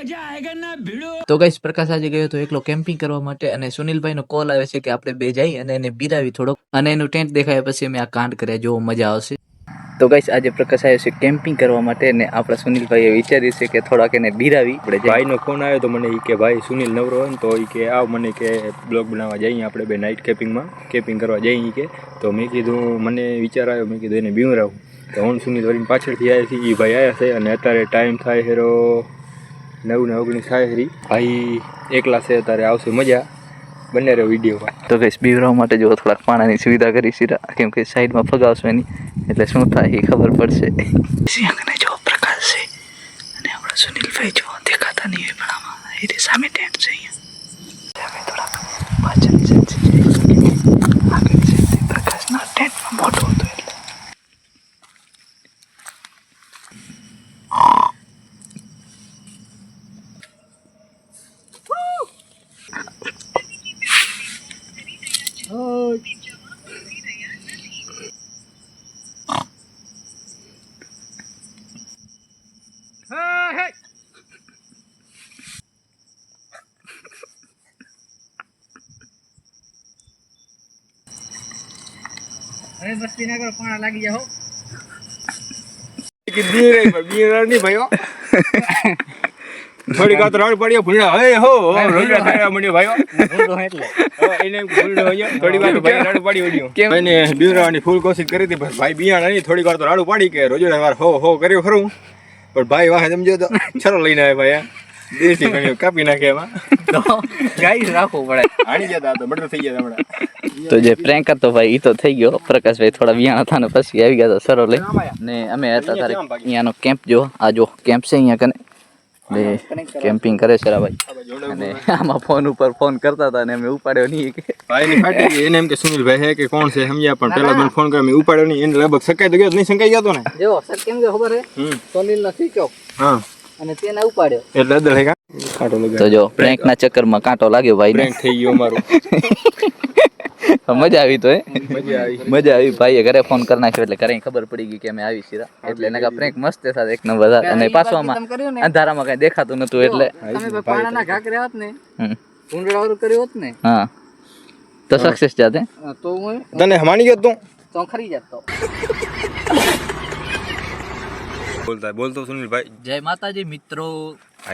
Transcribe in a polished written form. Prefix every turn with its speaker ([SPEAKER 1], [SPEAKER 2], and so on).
[SPEAKER 1] તો ગાઈસ પ્રકાશ આજે ગયો તો એકલો કેમ્પિંગ કરવા માટે અને સુનિલભાઈ નો કોલ આવે છે કે આપણે બે જઈ અને એને બિરાવી થોડોક અને એનું ટેન્ટ દેખાય પછી અમે આ કાંડ કર્યા જો મજા આવશે. તો ગાઈસ આજે પ્રકાશ આવ્યો છે કેમ્પિંગ કરવા માટે અને આપણા સુનિલભાઈએ વિચાર્યું છે કે થોડાક એને બિરાવી. આપણે
[SPEAKER 2] ભાઈનો ફોન આવ્યો તો મને કે ભાઈ સુનિલ નવરો હોય ને તો કે આવ મને કે બ્લોગ બનાવવા જઈએ આપણે બે નાઇટ કેમ્પિંગ કરવા જઈએ કે. તો મેં કીધું મને વિચાર આવ્યો મેં કીધું એને બીવરાવું તો હું સુનિલ વળીને પાછળથી આવ્યા છે એ ભાઈ આવ્યા છે અને અત્યારે ટાઈમ થાય હેરો 9:19 થાય હેરી. ભાઈ એકલા છે અત્યારે આવશે મજા બંને રહ્યો વિડીયોમાં.
[SPEAKER 1] તો ગાઈસ બીવરાવા માટે જો થોડાક પાણીની સુવિધા કરી છે કેમ કે સાઈડમાં ફગાવશો એની એટલે શું થાય એ ખબર પડશે. સિંહને જો પ્રકાશ છે અને આપણા સુનિલભાઈ જો દેખાતા નહીં હોય પણ આમાં એ સામે ટેન્ટ છે અહીંયા અમે થોડાક પાછળની સાઈડ આગળની સાઈડ પ્રકાશના ટેન્ટમાં મોટો હતો એટલે
[SPEAKER 3] હવે મસ્તી ના કરો પાણા લાગી જાઓ
[SPEAKER 2] કે બીર નહીં ભાઈઓ થોડી વાર તો રાડ પડ્યો ભૂંડા હે હો રોજા થયા મને ભાઈઓ
[SPEAKER 3] ભૂંડો એટલે
[SPEAKER 2] એને ભૂંડો હોય થોડી વાર તો ભાઈ રાડ પાડી ઓડ્યો એને બીવરાવાની ફૂલ કોશિશ કરી હતી પણ ભાઈ બિયાણ નહીં થોડી વાર તો રાડું પાડી કે રોજો વાર હો કર્યો ખરું પણ ભાઈ વાહ સમજો તો છરો લઈને આવે ભાઈ દેશી કણિયો કાપી નાખે એમાં
[SPEAKER 3] તો ગાઈસ રાખવું પડે
[SPEAKER 2] આણી જતા તો મર્ડર થઈ ગયા હમણાં.
[SPEAKER 1] તો જે પ્રેન્ક હતો ભાઈ એ તો થઈ ગયો. પ્રકાશભાઈ થોડા વિયાણા હતા ને પછી આવી ગયા સરો લઈ ને અમે હતા તારે અહીંયાનો કેમ્પ જો આ જો કેમ્પ છે અહીંયા કને કેમ્પિંગ કરે છે ભાઈ અને આમાં ફોન ઉપર ફોન કરતા હતા ને અમે ઉપાડ્યો નહીં કે
[SPEAKER 2] ભાઈની ફાટી ગઈ એને એમ કે સુનિલભાઈ હે કે કોણ છે સમજ્યા પણ પેલા મને ફોન કર્યો મેં ઉપાડ્યો નહીં એને લગભગ સકાઈ તો ગયો નહીં સંકાઈ ગયો તો ને
[SPEAKER 3] જો સર કેમ કે ખબર હે સોનીલ નો સ્વિચ ઓફ
[SPEAKER 2] હા
[SPEAKER 3] અને તેને ઉપાડ્યો
[SPEAKER 2] એટલે અદર હે કાંટો લગાવ્યો
[SPEAKER 1] તો જો પ્રેન્ક ના ચક્કરમાં કાંટો લાગ્યો ભાઈ
[SPEAKER 2] પ્રેન્ક થઈ ગયો અમારો
[SPEAKER 1] મજા આવી તો
[SPEAKER 2] મજા આવી
[SPEAKER 1] મજા આવી ભાઈએ ઘરે ફોન કરી નાખ્યો એટલે ઘરે ખબર પડી ગઈ કે અમે આવી સીધા એટલે એને પ્રેન્ક મસ્ત હતા એક નંબર અને પાછો આમાં અંધારામાં કઈ દેખાતું નતું એટલે
[SPEAKER 3] તમે પાણાના ઘા કર્યા હોત ને ભૂંડળાવાળું કર્યું હોત ને
[SPEAKER 1] હા તો સક્સેસ જાતે
[SPEAKER 3] તો હું
[SPEAKER 2] તને માની ગયો તું
[SPEAKER 3] તો ખરી જાત તો
[SPEAKER 2] બોલતો સુનિલભાઈ.
[SPEAKER 1] જય માતાજી મિત્રો.